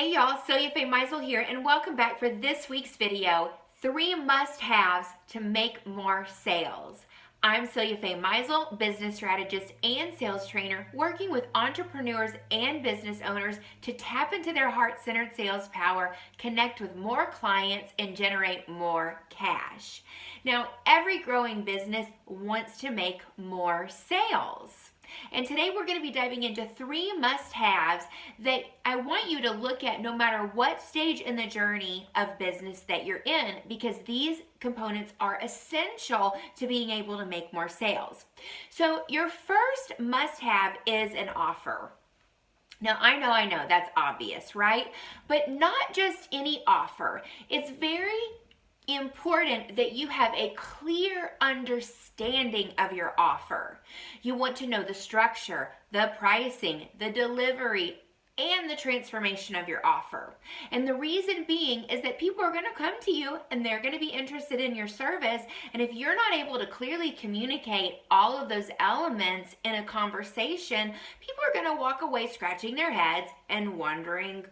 Hey y'all, Celia Faye Meisel here, and welcome back for this week's video, 3 must-haves to make more sales. I'm Celia Faye Meisel, business strategist and sales trainer, working with entrepreneurs and business owners to tap into their heart-centered sales power, connect with more clients, and generate more cash. Now, every growing business wants to make more sales. And today we're going to be diving into 3 must-haves that I want you to look at no matter what stage in the journey of business that you're in, because these components are essential to being able to make more sales. So your first must-have is an offer. Now, I know, that's obvious, right? But not just any offer. It's very important that you have a clear understanding of your offer. You want to know the structure, the pricing, the delivery, and the transformation of your offer. And the reason being is that people are going to come to you and they're going to be interested in your service. And if you're not able to clearly communicate all of those elements in a conversation, people are going to walk away scratching their heads and wondering,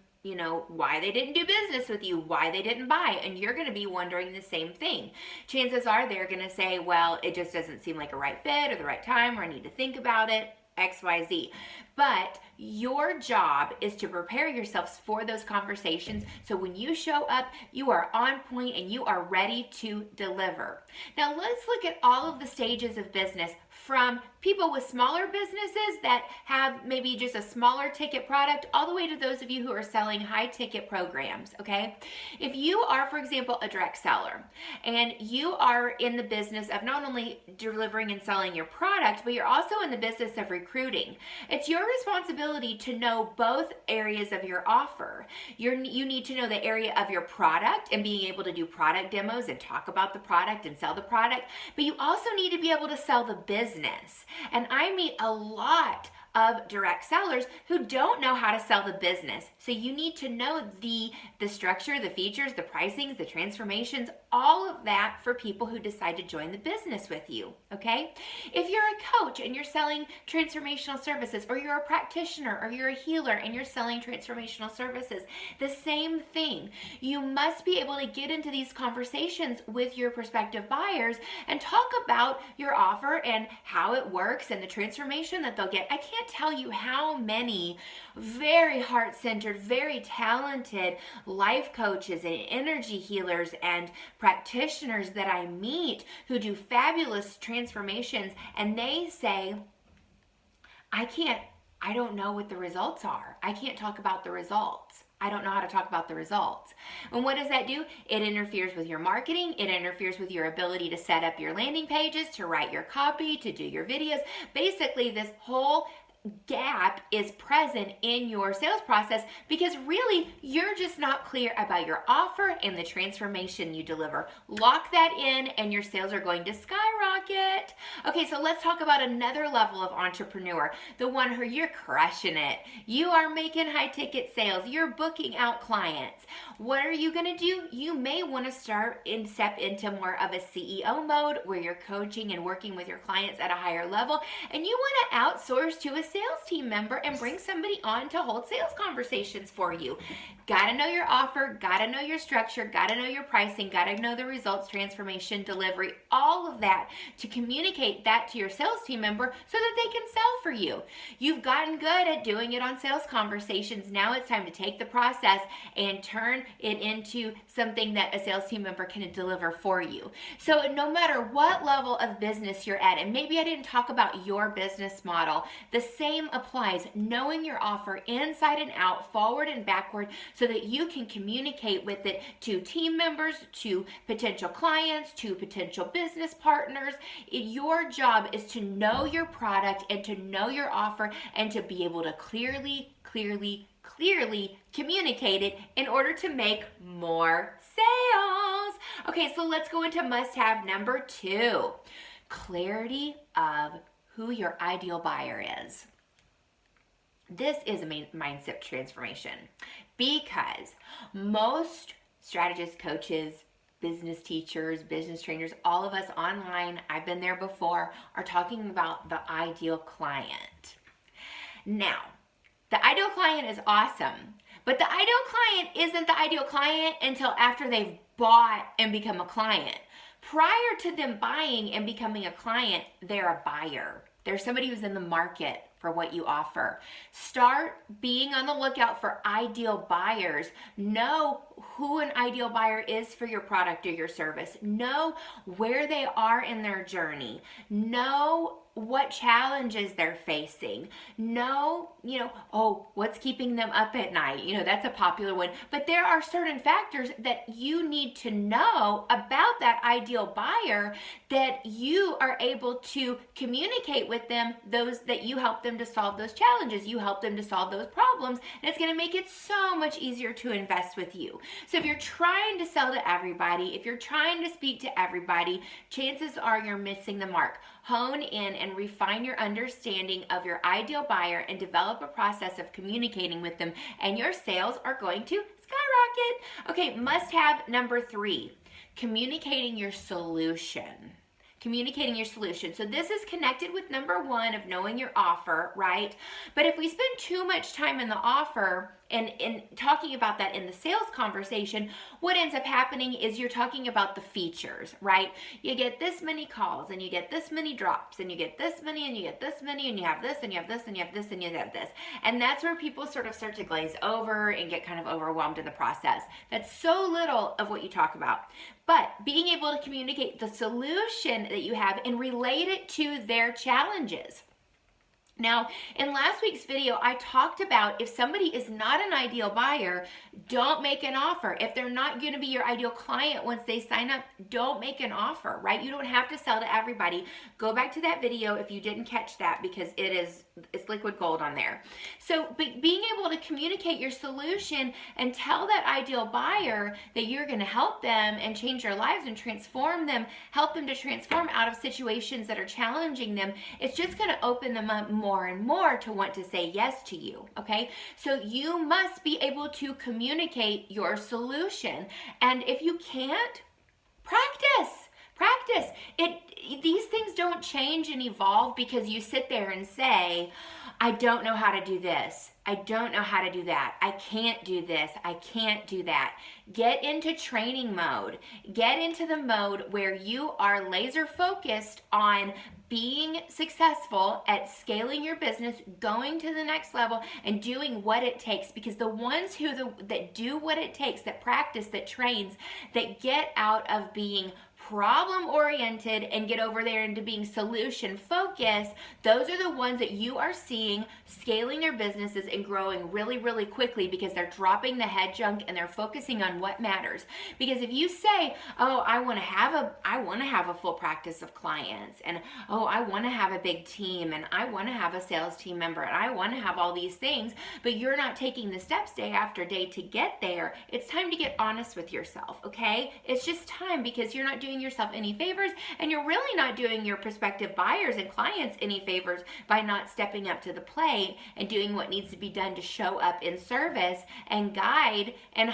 why they didn't do business with you, why they didn't buy, and you're going to be wondering the same thing. Chances are they're going to say, well, it just doesn't seem like a right fit or the right time, or I need to think about it, XYZ. But your job is to prepare yourselves for those conversations, so when you show up, you are on point and you are ready to deliver. Now let's look at all of the stages of business, from people with smaller businesses that have maybe just a smaller ticket product, all the way to those of you who are selling high ticket programs, okay? If you are, for example, a direct seller and you are in the business of not only delivering and selling your product, but you're also in the business of recruiting, it's your responsibility to know both areas of your offer. You need to know the area of your product and being able to do product demos and talk about the product and sell the product, but you also need to be able to sell the business. And I meet a lot of direct sellers who don't know how to sell the business. So you need to know the structure, the features, the pricings, the transformations, all of that for people who decide to join the business with you, okay? If you're a coach and you're selling transformational services, or you're a practitioner, or you're a healer and you're selling transformational services, the same thing. You must be able to get into these conversations with your prospective buyers and talk about your offer and how it works and the transformation that they'll get. I can't tell you how many very heart-centered, very talented life coaches and energy healers and practitioners that I meet who do fabulous transformations, and they say, I don't know what the results are. I can't talk about the results. I don't know how to talk about the results. And what does that do? It interferes with your marketing. It interferes with your ability to set up your landing pages, to write your copy, to do your videos. Basically, this whole gap is present in your sales process because really you're just not clear about your offer and the transformation you deliver. Lock that in and your sales are going to skyrocket. Okay, so let's talk about another level of entrepreneur, the one who you're crushing it. You are making high ticket sales. You're booking out clients. What are you going to do? You may want to step into more of a CEO mode where you're coaching and working with your clients at a higher level, and you want to outsource to a sales team member and bring somebody on to hold sales conversations for you. Got to know your offer, got to know your structure, got to know your pricing, got to know the results, transformation, delivery, all of that to communicate that to your sales team member so that they can sell for you. You've gotten good at doing it on sales conversations. Now it's time to take the process and turn it into something that a sales team member can deliver for you. So no matter what level of business you're at, and maybe I didn't talk about your business model, the same applies. Knowing your offer inside and out, forward and backward, so that you can communicate with it to team members, to potential clients, to potential business partners. Your job is to know your product and to know your offer and to be able to clearly communicate it in order to make more sales. Okay, so let's go into must-have number 2. Clarity of who your ideal buyer is. This is a mindset transformation because most strategists, coaches, business teachers, business trainers, all of us online, I've been there before, are talking about the ideal client. Now, the ideal client is awesome, But the ideal client isn't the ideal client until after they've bought and become a client. Prior to them buying and becoming a client, they're a buyer. They're somebody who's in the market for what you offer. Start being on the lookout for ideal buyers. Know who an ideal buyer is for your product or your service. Know where they are in their journey. Know what challenges they're facing. Know, what's keeping them up at night. That's a popular one. But there are certain factors that you need to know about that ideal buyer that you are able to communicate with them, those that you help them to solve those challenges. You help them to solve those problems, and it's going to make it so much easier to invest with you. So if you're trying to sell to everybody, if you're trying to speak to everybody, chances are you're missing the mark. Hone in and refine your understanding of your ideal buyer and develop a process of communicating with them, and your sales are going to skyrocket. Okay, must have number 3, communicating your solution. Communicating your solution. So this is connected with number 1 of knowing your offer, right? But if we spend too much time in the offer and in talking about that in the sales conversation, what ends up happening is you're talking about the features, right? You get this many calls, and you get this many drops, and you get this many, and you get this many, and you have this, and you have this, and you have this, and you have this. And that's where people sort of start to glaze over and get kind of overwhelmed in the process. That's so little of what you talk about. But being able to communicate the solution that you have and relate it to their challenges. Now, in last week's video, I talked about if somebody is not an ideal buyer, don't make an offer. If they're not going to be your ideal client once they sign up, don't make an offer, right? You don't have to sell to everybody. Go back to that video if you didn't catch that, because it's liquid gold on there. So being able to communicate your solution and tell that ideal buyer that you're going to help them and change their lives and transform them, help them to transform out of situations that are challenging them, it's just going to open them up more and more to want to say yes to you, okay? So you must be able to communicate your solution. And if you can't, practice. These things don't change and evolve because you sit there and say, I don't know how to do this. I don't know how to do that. I can't do this. I can't do that. Get into training mode. Get into the mode where you are laser focused on being successful at scaling your business, going to the next level, and doing what it takes. Because the ones that do what it takes, that practice, that trains, that get out of being problem-oriented and get over there into being solution-focused, those are the ones that you are seeing scaling their businesses and growing really, really quickly, because they're dropping the head junk and they're focusing on what matters. Because if you say, oh, I want to have a full practice of clients, and oh, I want to have a big team, and I want to have a sales team member, and I want to have all these things, but you're not taking the steps day after day to get there, it's time to get honest with yourself, okay? It's just time, because you're not doing yourself any favors, and you're really not doing your prospective buyers and clients any favors by not stepping up to the plate and doing what needs to be done to show up in service and guide and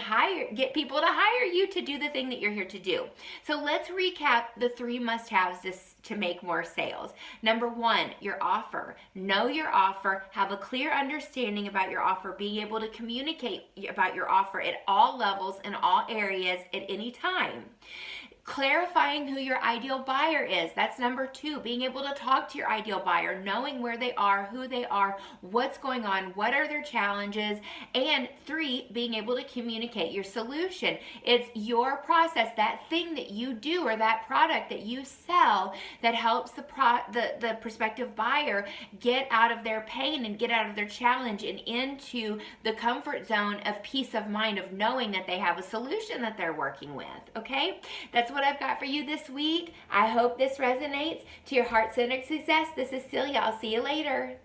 get people to hire you to do the thing that you're here to do. So let's recap the 3 must-haves to make more sales. Number 1, your offer. Know your offer. Have a clear understanding about your offer. Being able to communicate about your offer at all levels, in all areas, at any time. Clarifying who your ideal buyer is. That's number 2. Being able to talk to your ideal buyer, knowing where they are, who they are, what's going on, what are their challenges. And 3, being able to communicate your solution. It's your process, that thing that you do or that product that you sell that helps the prospective buyer get out of their pain and get out of their challenge and into the comfort zone of peace of mind of knowing that they have a solution that they're working with, okay? That's what I've got for you this week. I hope this resonates to your heart-centered success. This is Celia. I'll see you later.